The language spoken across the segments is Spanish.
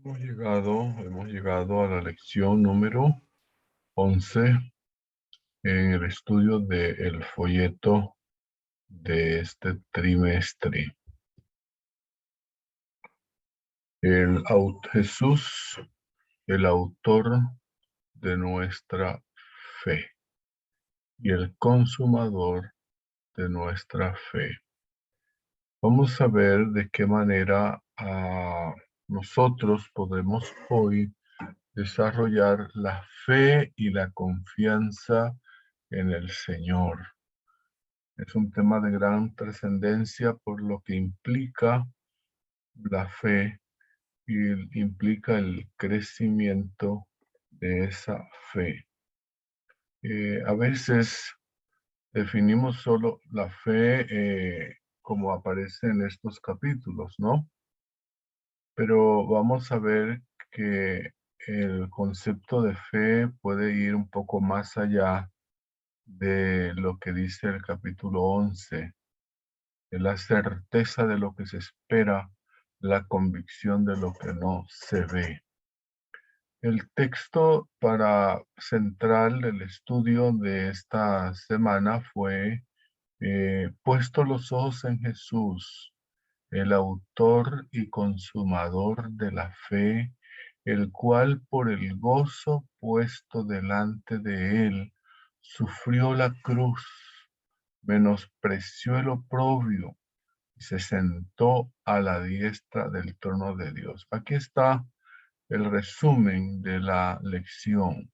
Hemos llegado a la lección número 11 en el estudio del folleto de este trimestre. Jesús, el autor de nuestra fe y el consumador de nuestra fe. Vamos a ver de qué manera nosotros podemos hoy desarrollar la fe y la confianza en el Señor. Es un tema de gran trascendencia por lo que implica la fe y implica el crecimiento de esa fe. A veces definimos solo la fe como aparece en estos capítulos, ¿no? Pero vamos a ver que el concepto de fe puede ir un poco más allá de lo que dice el capítulo 11, de la certeza de lo que se espera, la convicción de lo que no se ve. El texto central del estudio de esta semana fue puesto los ojos en Jesús, el autor y consumador de la fe, el cual por el gozo puesto delante de él, sufrió la cruz, menospreció el oprobio y se sentó a la diestra del trono de Dios. Aquí está el resumen de la lección.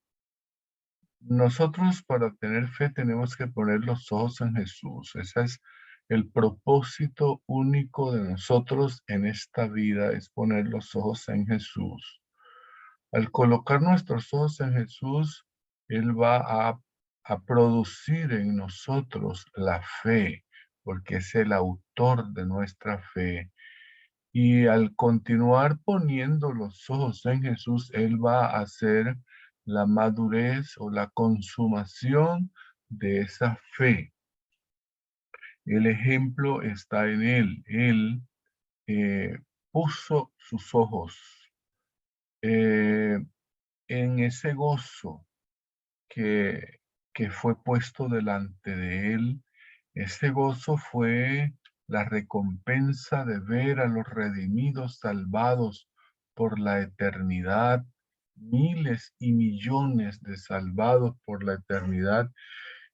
Nosotros para tener fe tenemos que poner los ojos en Jesús. Ese es el propósito único de nosotros en esta vida, es poner los ojos en Jesús. Al colocar nuestros ojos en Jesús, Él va a producir en nosotros la fe, porque es el autor de nuestra fe. Y al continuar poniendo los ojos en Jesús, Él va a hacer la madurez o la consumación de esa fe. El ejemplo está en Él. Él puso sus ojos eh, en ese gozo que, que fue puesto delante de Él. Ese gozo fue la recompensa de ver a los redimidos salvados por la eternidad, miles y millones de salvados por la eternidad,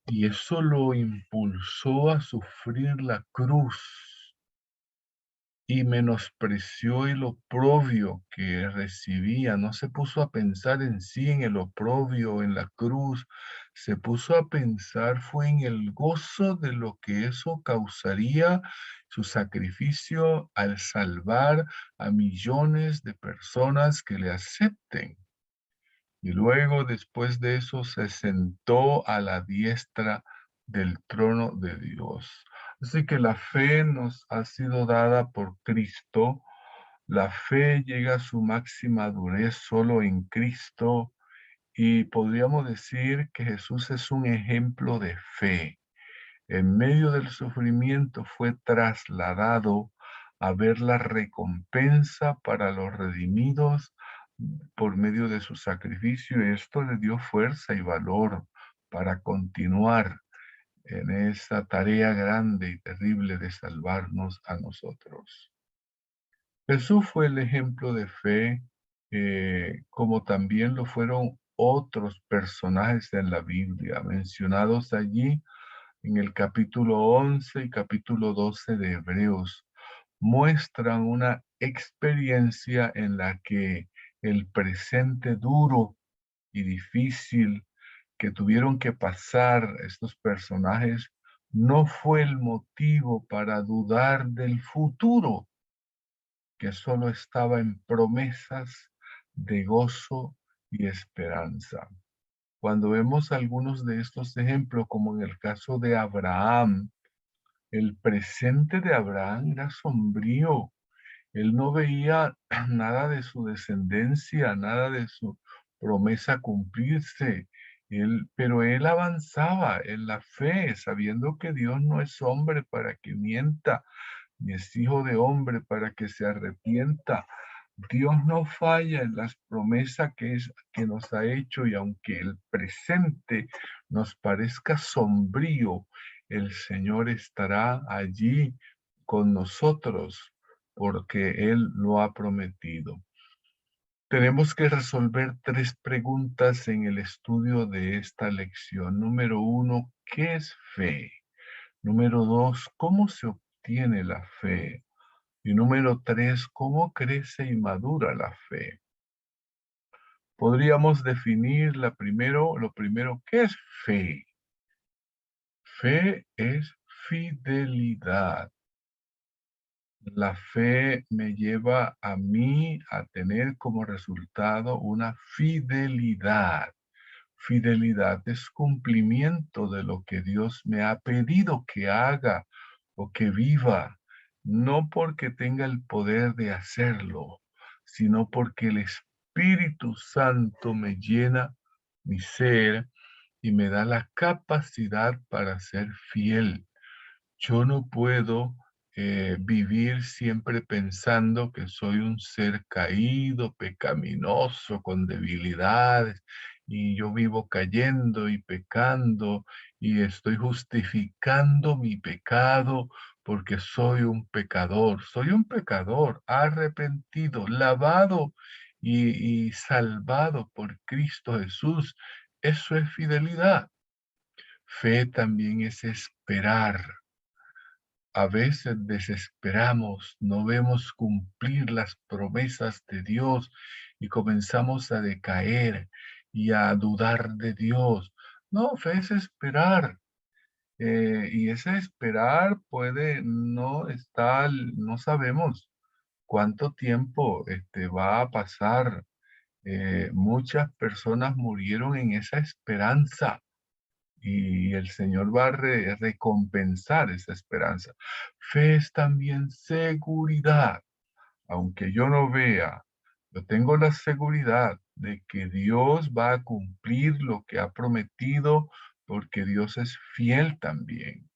y eso lo impulsó a sufrir la cruz y menospreció el oprobio que recibía. No se puso a pensar en sí, en el oprobio, en la cruz. Se puso a pensar fue en el gozo de lo que eso causaría, su sacrificio al salvar a millones de personas que le acepten. Y luego, después de eso, se sentó a la diestra del trono de Dios. Así que la fe nos ha sido dada por Cristo. La fe llega a su máxima madurez solo en Cristo. Y podríamos decir que Jesús es un ejemplo de fe. En medio del sufrimiento fue trasladado a ver la recompensa para los redimidos por medio de su sacrificio, y esto le dio fuerza y valor para continuar en esa tarea grande y terrible de salvarnos a nosotros. Jesús fue el ejemplo de fe, como también lo fueron otros personajes en la Biblia, mencionados allí en el capítulo 11 y capítulo 12 de Hebreos. Muestran una experiencia en la que el presente duro y difícil que tuvieron que pasar estos personajes no fue el motivo para dudar del futuro, que solo estaba en promesas de gozo y esperanza. Cuando vemos algunos de estos ejemplos, como en el caso de Abraham, el presente de Abraham era sombrío. Él no veía nada de su descendencia, nada de su promesa cumplirse. Pero él avanzaba en la fe, sabiendo que Dios no es hombre para que mienta, ni es hijo de hombre para que se arrepienta. Dios no falla en las promesas que nos ha hecho, y aunque el presente nos parezca sombrío, el Señor estará allí con nosotros porque Él lo ha prometido. Tenemos que resolver 3 preguntas en el estudio de esta lección. Número 1, ¿qué es fe? Número 2, ¿cómo se obtiene la fe? Y número 3, ¿cómo crece y madura la fe? Podríamos definir lo primero, ¿qué es fe? Fe es fidelidad. La fe me lleva a mí a tener como resultado una fidelidad. Fidelidad es cumplimiento de lo que Dios me ha pedido que haga o que viva, no porque tenga el poder de hacerlo, sino porque el Espíritu Santo me llena mi ser y me da la capacidad para ser fiel. Yo no puedo vivir siempre pensando que soy un ser caído, pecaminoso, con debilidades, y yo vivo cayendo y pecando y estoy justificando mi pecado porque soy un pecador. Soy un pecador arrepentido, lavado y salvado por Cristo Jesús. Eso es fidelidad. Fe también es esperar. A veces desesperamos, no vemos cumplir las promesas de Dios y comenzamos a decaer y a dudar de Dios. No, fe es esperar. Y ese esperar puede no estar, no sabemos cuánto tiempo va a pasar. Muchas personas murieron en esa esperanza y el Señor va a recompensar esa esperanza. Fe es también seguridad, aunque yo no vea, yo tengo la seguridad de que Dios va a cumplir lo que ha prometido, porque Dios es fiel también.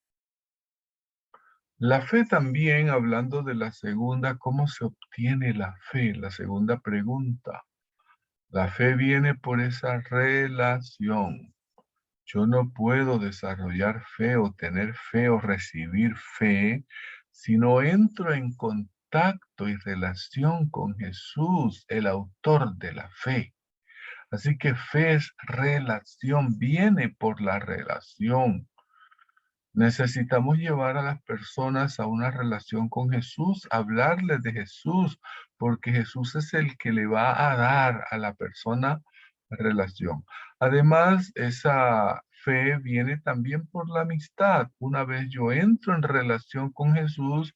La fe también, hablando de la segunda, ¿cómo se obtiene la fe? La segunda pregunta. La fe viene por esa relación. Yo no puedo desarrollar fe o tener fe o recibir fe si no entro en contacto y relación con Jesús, el autor de la fe. Así que fe es relación, viene por la relación. Necesitamos llevar a las personas a una relación con Jesús, hablarles de Jesús, porque Jesús es el que le va a dar a la persona relación. Además, esa fe viene también por la amistad. Una vez yo entro en relación con Jesús,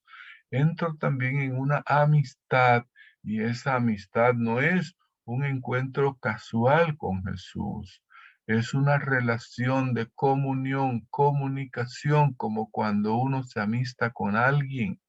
entro también en una amistad, y esa amistad no es un encuentro casual con Jesús. Es una relación de comunión, comunicación, como cuando uno se amista con alguien,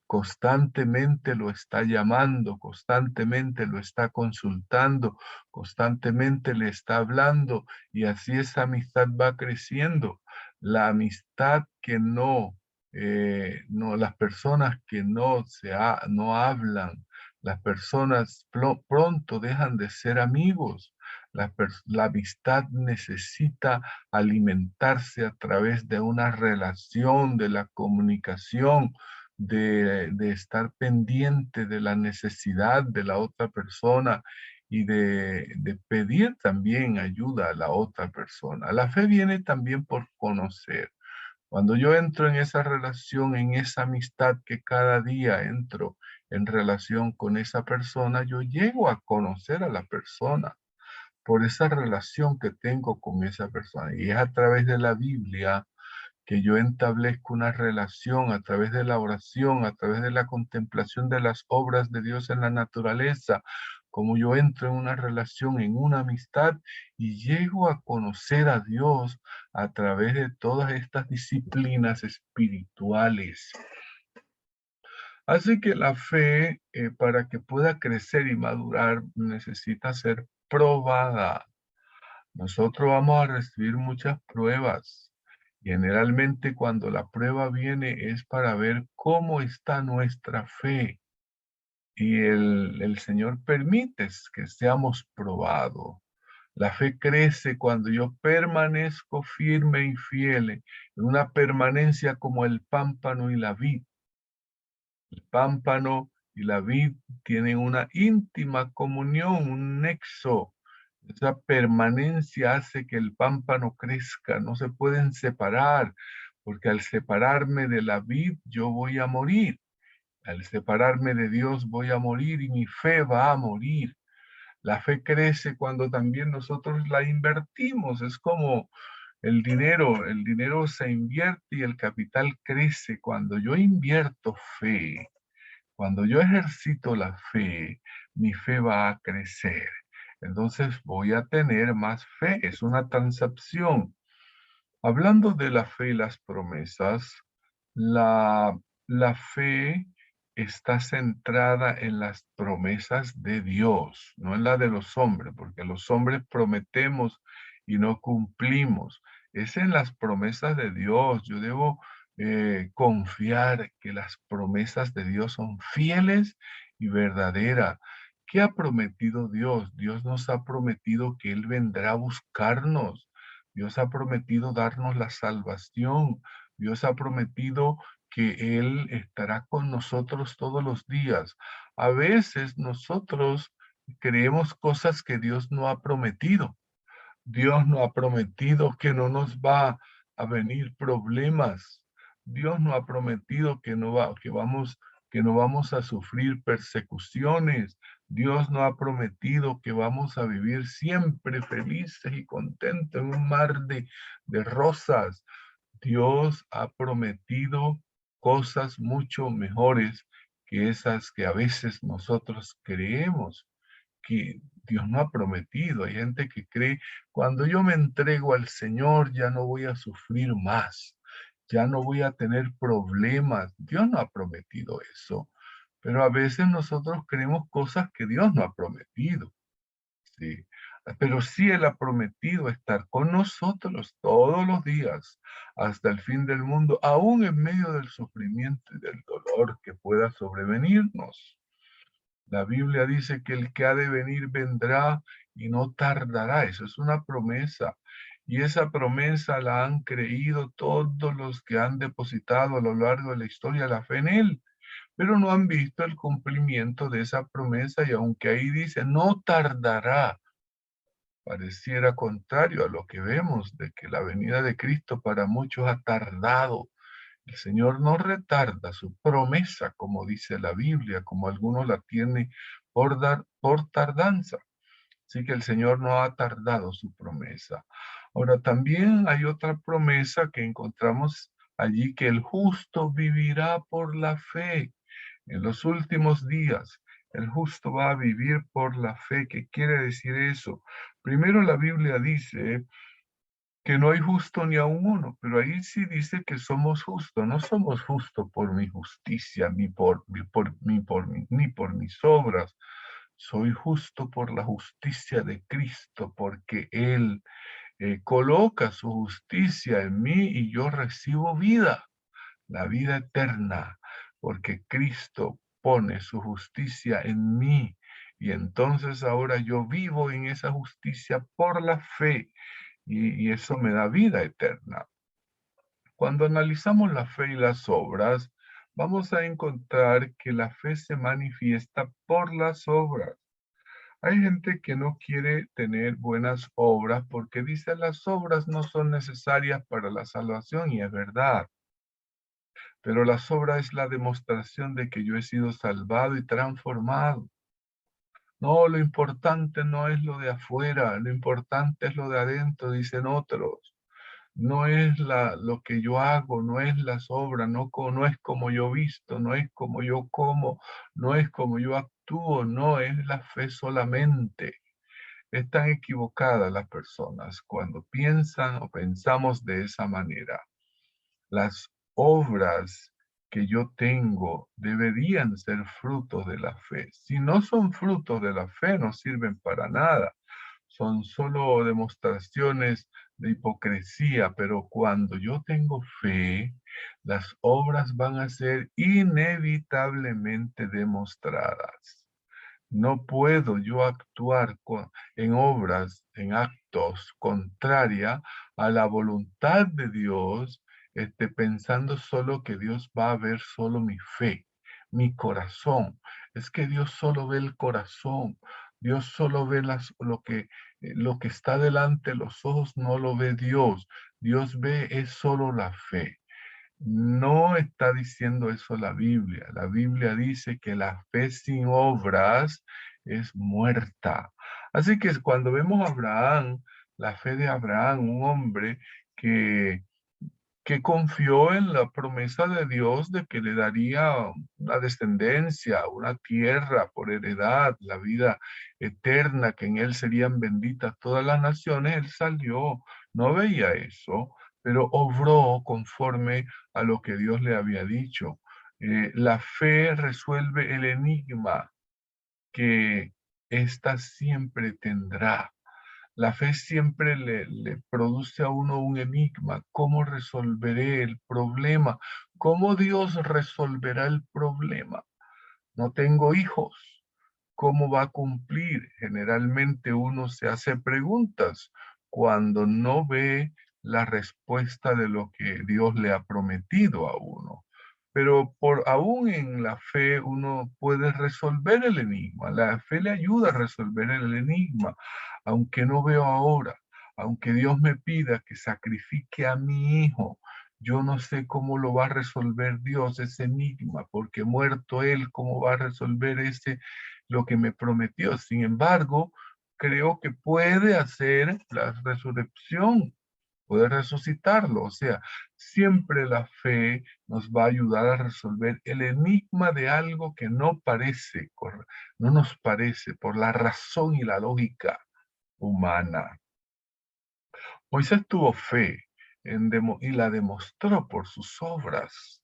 constantemente lo está llamando, constantemente lo está consultando, constantemente le está hablando, y así esa amistad va creciendo. La amistad que no, las personas que no hablan, las personas pronto dejan de ser amigos. La amistad necesita alimentarse a través de una relación, de la comunicación, de estar pendiente de la necesidad de la otra persona y de pedir también ayuda a la otra persona. La fe viene también por conocer. Cuando yo entro en esa relación, en esa amistad que cada día entro en relación con esa persona, yo llego a conocer a la persona por esa relación que tengo con esa persona. Y es a través de la Biblia que yo establezco una relación, a través de la oración, a través de la contemplación de las obras de Dios en la naturaleza, como yo entro en una relación, en una amistad, y llego a conocer a Dios a través de todas estas disciplinas espirituales. Así que la fe, para que pueda crecer y madurar, necesita ser probada. Nosotros vamos a recibir muchas pruebas. Generalmente cuando la prueba viene es para ver cómo está nuestra fe. y el Señor permite que seamos probados. La fe crece cuando yo permanezco firme y fiel en una permanencia como el pámpano y la vid. El pámpano y la vid tienen una íntima comunión, un nexo. Esa permanencia hace que el pámpano crezca, no se pueden separar, porque al separarme de la vid yo voy a morir. Al separarme de Dios voy a morir y mi fe va a morir. La fe crece cuando también nosotros la invertimos. Es como el dinero se invierte y el capital crece. Cuando yo invierto fe, cuando yo ejercito la fe, mi fe va a crecer. Entonces voy a tener más fe. Es una transacción. Hablando de la fe y las promesas, la, la fe está centrada en las promesas de Dios, no en la de los hombres, porque los hombres prometemos y no cumplimos. Es en las promesas de Dios. Yo debo confiar que las promesas de Dios son fieles y verdaderas. ¿Qué ha prometido Dios? Dios nos ha prometido que Él vendrá a buscarnos. Dios ha prometido darnos la salvación. Dios ha prometido que Él estará con nosotros todos los días. A veces nosotros creemos cosas que Dios no ha prometido. Dios no ha prometido que no nos va a venir problemas. Dios no ha prometido que no vamos a sufrir persecuciones. Dios no ha prometido que vamos a vivir siempre felices y contentos en un mar de rosas. Dios ha prometido cosas mucho mejores que esas que a veces nosotros creemos que Dios no ha prometido. Hay gente que cree, cuando yo me entrego al Señor, ya no voy a sufrir más, ya no voy a tener problemas. Dios no ha prometido eso. Pero a veces nosotros creemos cosas que Dios no ha prometido. Sí. Pero sí Él ha prometido estar con nosotros todos los días hasta el fin del mundo, aún en medio del sufrimiento y del dolor que pueda sobrevenirnos. La Biblia dice que el que ha de venir vendrá y no tardará. Eso es una promesa. Y esa promesa la han creído todos los que han depositado a lo largo de la historia la fe en Él, pero no han visto el cumplimiento de esa promesa y aunque ahí dice no tardará, pareciera contrario a lo que vemos de que la venida de Cristo para muchos ha tardado. El Señor no retarda su promesa, como dice la Biblia, como algunos la tienen por tardanza. Así que el Señor no ha tardado su promesa. Ahora, también hay otra promesa que encontramos allí, que el justo vivirá por la fe. En los últimos días, el justo va a vivir por la fe. ¿Qué quiere decir eso? Primero la Biblia dice que no hay justo ni aun uno, pero ahí sí dice que somos justos. No somos justos por mi justicia, ni por mis obras. Soy justo por la justicia de Cristo, porque Él coloca su justicia en mí y yo recibo vida, la vida eterna, porque Cristo pone su justicia en mí. Y entonces ahora yo vivo en esa justicia por la fe y eso me da vida eterna. Cuando analizamos la fe y las obras, vamos a encontrar que la fe se manifiesta por las obras. Hay gente que no quiere tener buenas obras porque dice las obras no son necesarias para la salvación y es verdad. Pero las obras es la demostración de que yo he sido salvado y transformado. No, lo importante no es lo de afuera, lo importante es lo de adentro, dicen otros. No es lo que yo hago, no es las obras, no es como yo visto, no es como yo como, no es como yo actúo, no es la fe solamente. Están equivocadas las personas cuando piensan o pensamos de esa manera. Las obras que yo tengo deberían ser frutos de la fe. Si no son frutos de la fe, no sirven para nada. Son solo demostraciones de hipocresía, pero cuando yo tengo fe, las obras van a ser inevitablemente demostradas. No puedo yo actuar en obras, en actos contraria a la voluntad de Dios, pensando solo que Dios va a ver solo mi fe, mi corazón. Es que Dios solo ve el corazón. Dios solo ve lo que está delante de los ojos, no lo ve Dios. Dios ve es solo la fe. No está diciendo eso la Biblia. La Biblia dice que la fe sin obras es muerta. Así que cuando vemos a Abraham, la fe de Abraham, un hombre que, que confió en la promesa de Dios de que le daría una descendencia, una tierra por heredad, la vida eterna, que en él serían benditas todas las naciones, él salió, no veía eso, pero obró conforme a lo que Dios le había dicho. La fe resuelve el enigma que ésta siempre tendrá. La fe siempre le produce a uno un enigma. ¿Cómo resolveré el problema? ¿Cómo Dios resolverá el problema? No tengo hijos. ¿Cómo va a cumplir? Generalmente uno se hace preguntas cuando no ve la respuesta de lo que Dios le ha prometido a uno. Pero aún en la fe uno puede resolver el enigma. La fe le ayuda a resolver el enigma, aunque no veo ahora, aunque Dios me pida que sacrifique a mi hijo. Yo no sé cómo lo va a resolver Dios ese enigma, porque muerto él, ¿cómo va a resolver lo que me prometió? Sin embargo, creo que puede hacer la resurrección, puede resucitarlo. O sea, siempre la fe nos va a ayudar a resolver el enigma de algo que no nos parece por la razón y la lógica humana. Moisés tuvo fe y la demostró por sus obras.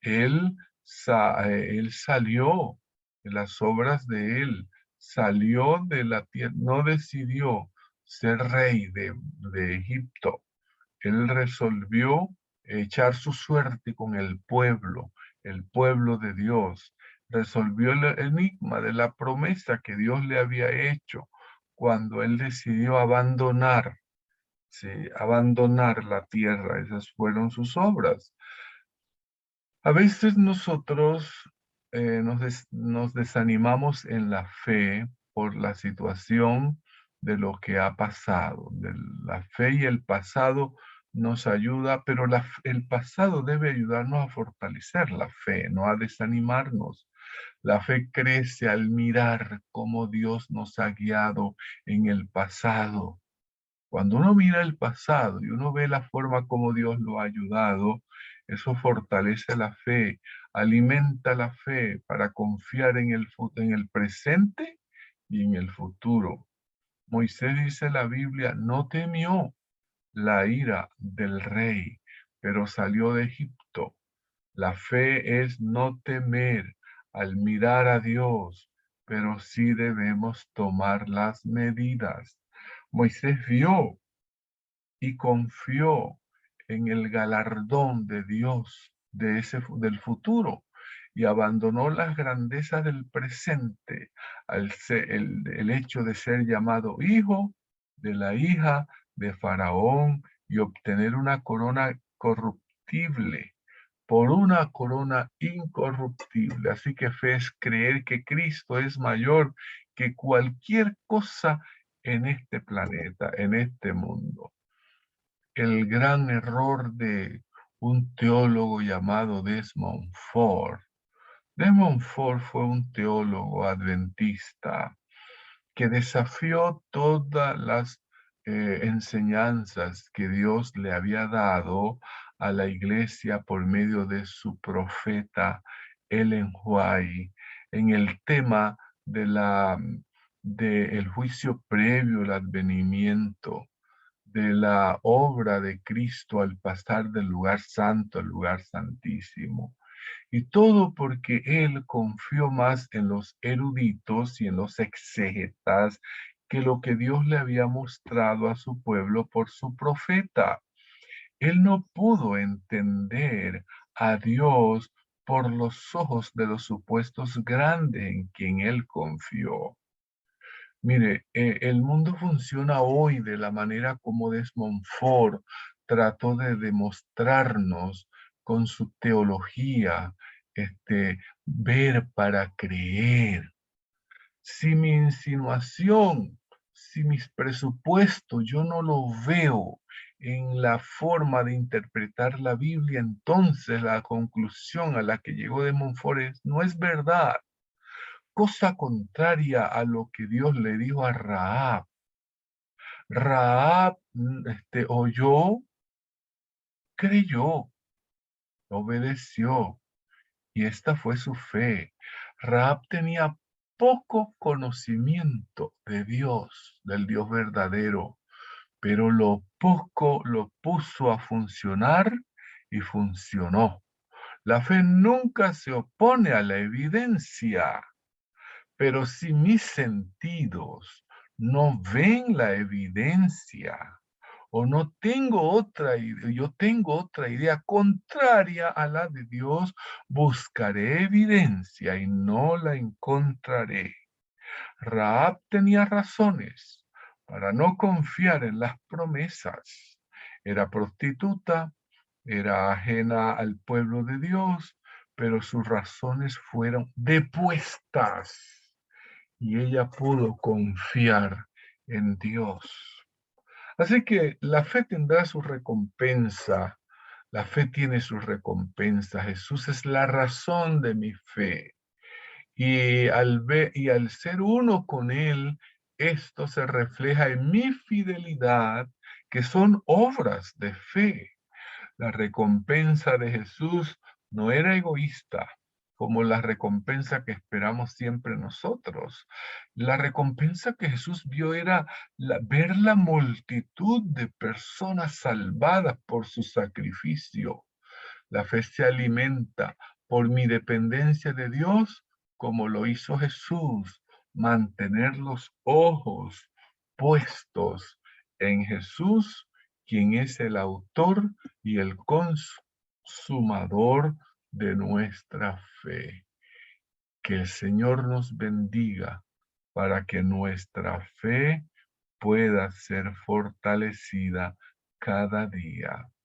Él salió de las obras de él, salió de la tierra, no decidió ser rey de Egipto. Él resolvió echar su suerte con el pueblo de Dios. Resolvió el enigma de la promesa que Dios le había hecho cuando él decidió abandonar, ¿sí? Abandonar la tierra. Esas fueron sus obras. A veces nosotros nos desanimamos en la fe por la situación de lo que ha pasado. La fe y el pasado nos ayuda, pero el pasado debe ayudarnos a fortalecer la fe, no a desanimarnos. La fe crece al mirar cómo Dios nos ha guiado en el pasado. Cuando uno mira el pasado y uno ve la forma como Dios lo ha ayudado, eso fortalece la fe, alimenta la fe para confiar en el presente y en el futuro. Moisés dice en la Biblia, no temió la ira del rey, pero salió de Egipto. La fe es no temer al mirar a Dios, pero sí debemos tomar las medidas. Moisés vio y confió en el galardón de Dios del futuro y abandonó las grandezas del presente el hecho de ser llamado hijo de la hija de Faraón y obtener una corona corruptible por una corona incorruptible. Así que fe es creer que Cristo es mayor que cualquier cosa en este planeta, en este mundo. El gran error de un teólogo llamado Desmond Ford. Desmond Ford fue un teólogo adventista que desafió todas las enseñanzas que Dios le había dado a la iglesia por medio de su profeta Ellen White en el tema del juicio previo al advenimiento, de la obra de Cristo al pasar del lugar santo al lugar santísimo. Y todo porque él confió más en los eruditos y en los exégetas que lo que Dios le había mostrado a su pueblo por su profeta. Él no pudo entender a Dios por los ojos de los supuestos grandes en quien él confió. Mire, el mundo funciona hoy de la manera como Desmond Ford trató de demostrarnos con su teología, ver para creer. Si mi insinuación, si mis presupuestos, yo no lo veo en la forma de interpretar la Biblia, entonces la conclusión a la que llegó de Montfort no es verdad. Cosa contraria a lo que Dios le dijo a Rahab. Rahab oyó, creyó, obedeció, y esta fue su fe. Rahab tenía poco conocimiento de Dios, del Dios verdadero, pero lo poco lo puso a funcionar y funcionó. La fe nunca se opone a la evidencia, pero si mis sentidos no ven la evidencia, o no tengo otra idea, yo tengo otra idea contraria a la de Dios, buscaré evidencia y no la encontraré. Rahab tenía razones para no confiar en las promesas. Era prostituta, era ajena al pueblo de Dios, pero sus razones fueron depuestas y ella pudo confiar en Dios. Así que la fe tendrá su recompensa. La fe tiene su recompensa. Jesús es la razón de mi fe. Y al ser uno con Él, esto se refleja en mi fidelidad, que son obras de fe. La recompensa de Jesús no era egoísta, como la recompensa que esperamos siempre nosotros. La recompensa que Jesús vio era ver la multitud de personas salvadas por su sacrificio. La fe se alimenta por mi dependencia de Dios, como lo hizo Jesús, mantener los ojos puestos en Jesús, quien es el autor y el consumador de nuestra fe. Que el Señor nos bendiga para que nuestra fe pueda ser fortalecida cada día.